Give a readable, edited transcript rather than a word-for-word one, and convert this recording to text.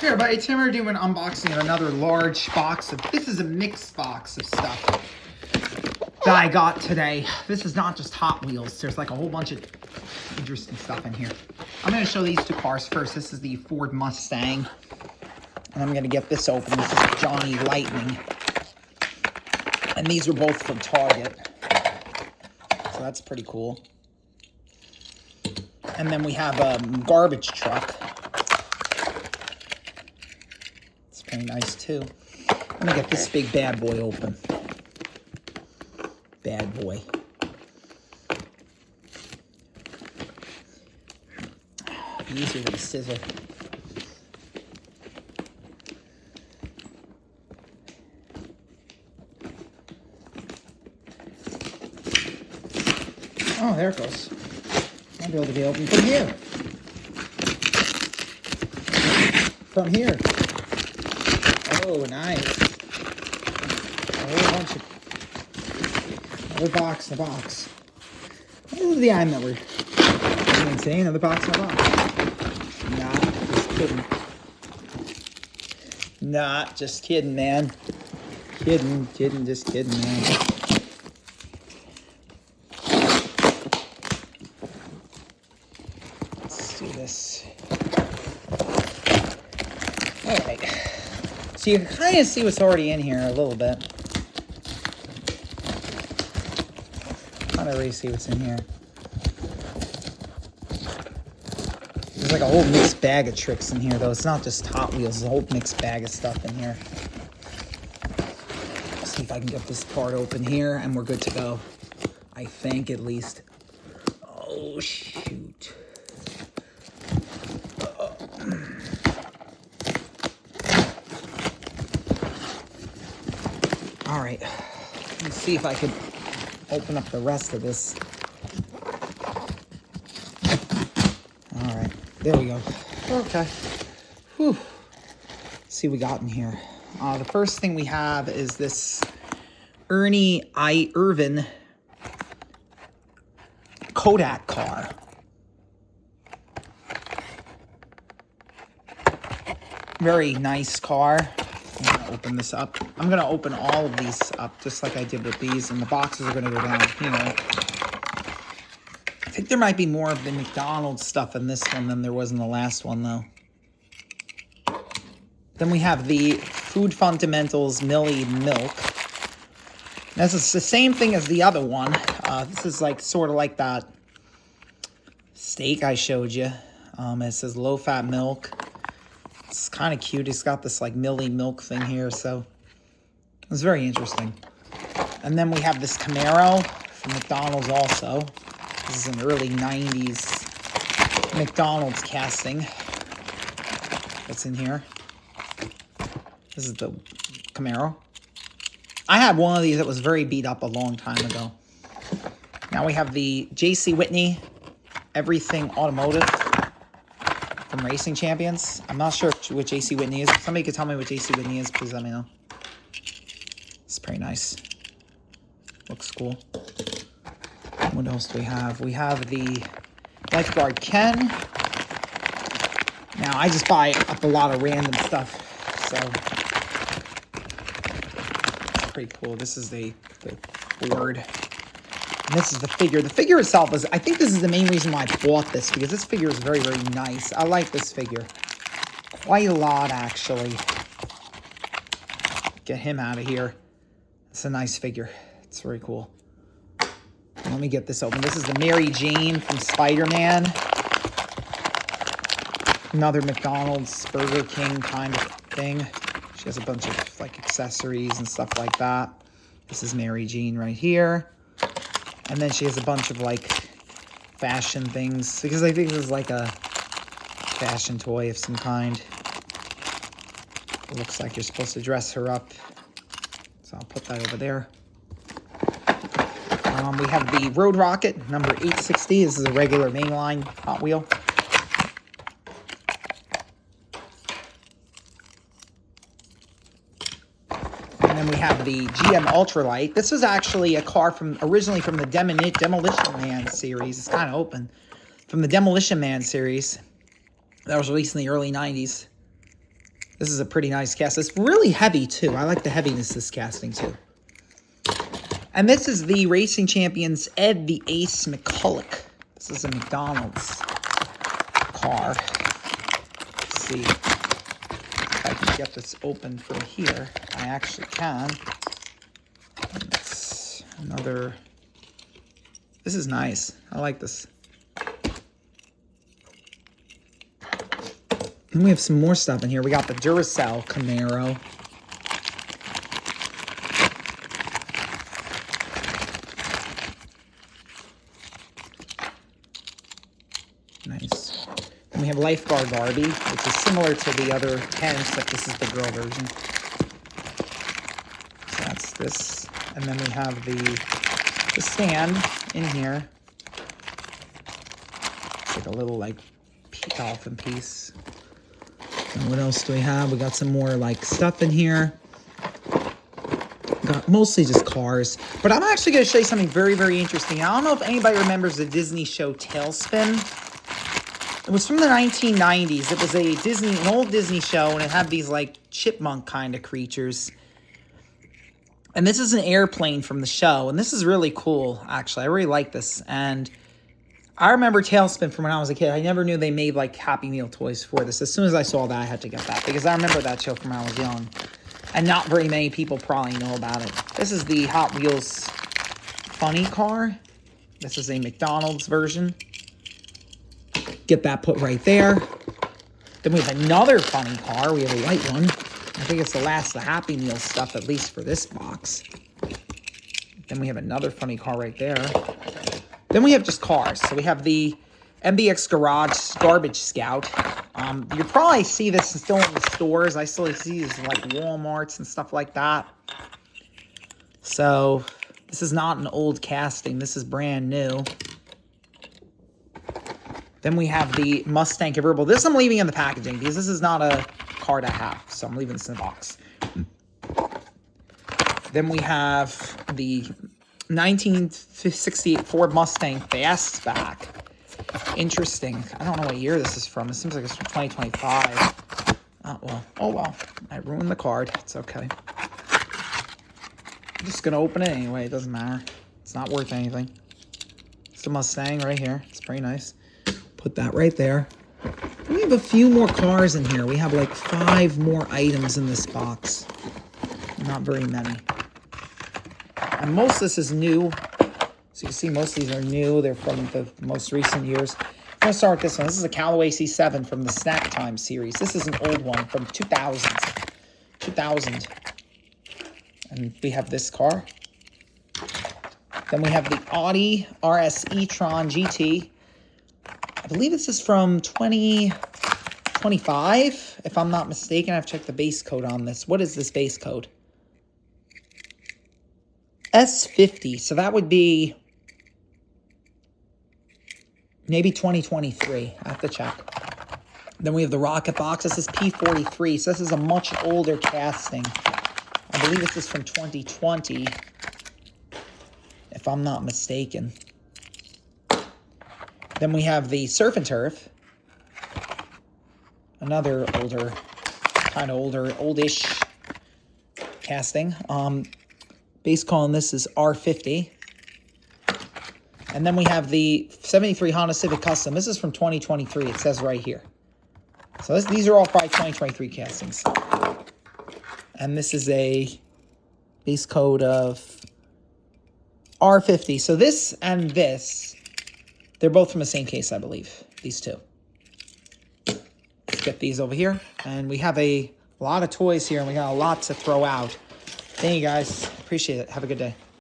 Here, buddy, Tim, we're doing an unboxing of another large box of, this is a mixed box of stuff that I got today. This is not just Hot Wheels. There's like a whole bunch of interesting stuff in here. I'm going to show these two cars first. This is the Ford Mustang. And I'm going to get this open. This is Johnny Lightning. And these are both from Target. So that's pretty cool. And then we have a garbage truck. It's pretty nice too. Let me get this big bad boy open. Bad boy. Easier with a scissor. Oh, there it goes. I'll be able to be open from here. From here. Oh, nice. A whole bunch of... Another box in a box. This is the item that we're doing today. Another box in a box. Not just kidding. Not just kidding, man. Just kidding, man. This. Alright. So you can kind of see what's already in here a little bit. Kind of really see what's in here. There's like a whole mixed bag of tricks in here, though. It's not just Hot Wheels. There's a whole mixed bag of stuff in here. Let's see if I can get this part open here, and we're good to go. I think, at least. Oh, shoot. All right, let's see if I can open up the rest of this. All right, there we go. Okay. Whew. Let's see what we got in here. The first thing we have is this Ernie I. Irvan Kodak car. Very nice car. I'm gonna open this up. I'm gonna open all of these up just like I did with these, and the boxes are gonna go down here. I think there might be more of the McDonald's stuff in this one than there was in the last one, though. Then we have the Food Fundamentals Millie Milk. This is the same thing as the other one. This is like sort of like that steak I showed you. It says low-fat milk. It's kind of cute. It's got this like Millie milk thing here, so it's very interesting. And then we have this Camaro from McDonald's also. This is an early 90s McDonald's casting that's in here. This is the Camaro. I had one of these that was very beat up a long time ago. Now we have the J.C. Whitney Everything Automotive from Racing Champions. I'm not sure what J.C. Whitney is. If somebody could tell me what J.C. Whitney is, please let me know. It's pretty nice. Looks cool. What else do we have? We have the Lifeguard Ken. Now, I just buy up a lot of random stuff, so it's pretty cool. This is the Ford. And this is the figure. The figure itself is, I think this is the main reason why I bought this, because this figure is very, very nice. I like this figure quite a lot, actually. Get him out of here. It's a nice figure. It's very cool. Let me get this open. This is the Mary Jane from Spider-Man. Another McDonald's, Burger King kind of thing. She has a bunch of like accessories and stuff like that. This is Mary Jane right here. And then she has a bunch of, like, fashion things. Because I think this is, like, a fashion toy of some kind. It looks like you're supposed to dress her up. So I'll put that over there. We have the Road Rocket, number 860. This is a regular mainline Hot Wheel. And then we have the GM Ultralight. This was actually a car originally from the Demolition Man series. It's kind of open. From the Demolition Man series that was released in the early 90s. This is a pretty nice cast. It's really heavy, too. I like the heaviness of this casting, too. And this is the Racing Champions Ed the Ace McCulloch. This is a McDonald's car. Let's see if I can get this open from here. I actually can. It's another... This is nice. I like this. And we have some more stuff in here. We got the Duracell Camaro. Nice. And we have Lifeguard Barbie, which is similar to the other 10, except this is the girl version. So that's this. And then we have the stand in here. It's like a little, like, dolphin piece. And what else do we have? We got some more, like, stuff in here. Got mostly just cars. But I'm actually going to show you something very, very interesting. I don't know if anybody remembers the Disney show Tailspin. It was from the 1990s. It was an old Disney show, and it had these, like, chipmunk kind of creatures. And this is an airplane from the show, and this is really cool, actually. I really like this. And I remember Tailspin from when I was a kid. I never knew they made, like, Happy Meal toys for this. As soon as I saw that, I had to get that, because I remember that show from when I was young. And not very many people probably know about it. This is the Hot Wheels funny car. This is a McDonald's version. Get that put right there. Then we have another funny car. We have a white one. I think it's the last of the Happy Meal stuff, at least for this box. Then we have another funny car right there. Then we have just cars. So we have the MBX Garage Garbage Scout. You probably see this still in the stores. I still see this in, like, Walmarts and stuff like that. So this is not an old casting. This is brand new. Then we have the Mustang convertible. This I'm leaving in the packaging because this is not a card I have. So I'm leaving this in the box. Then we have the 1968 Ford Mustang Fastback. Interesting. I don't know what year this is from. It seems like it's from 2025. Oh, well. I ruined the card. It's okay. I'm just going to open it anyway. It doesn't matter. It's not worth anything. It's the Mustang right here. It's pretty nice. Put that right there. We have a few more cars in here. We have like 5 more items in this box. Not very many. And most of this is new. So you can see most of these are new. They're from the most recent years. I'm going to start with this one. This is a Callaway C7 from the Snack Time series. This is an old one from 2000. And we have this car. Then we have the Audi RS e-tron GT. I believe this is from 2025, if I'm not mistaken. I've checked the base code on this. What is this base code? S50. So that would be maybe 2023. I have to check. Then we have the Rocket Box. This is P43. So this is a much older casting. I believe this is from 2020, if I'm not mistaken. Then we have the Surf and Turf. Another older, kind of oldish casting. Base call on this is R50. And then we have the 73 Honda Civic Custom. This is from 2023. It says right here. So these are all probably 2023 castings. And this is a base code of R50. So this and this, they're both from the same case, I believe. These two. Let's get these over here. And we have a lot of toys here, and we got a lot to throw out. Thank you, guys. Appreciate it. Have a good day.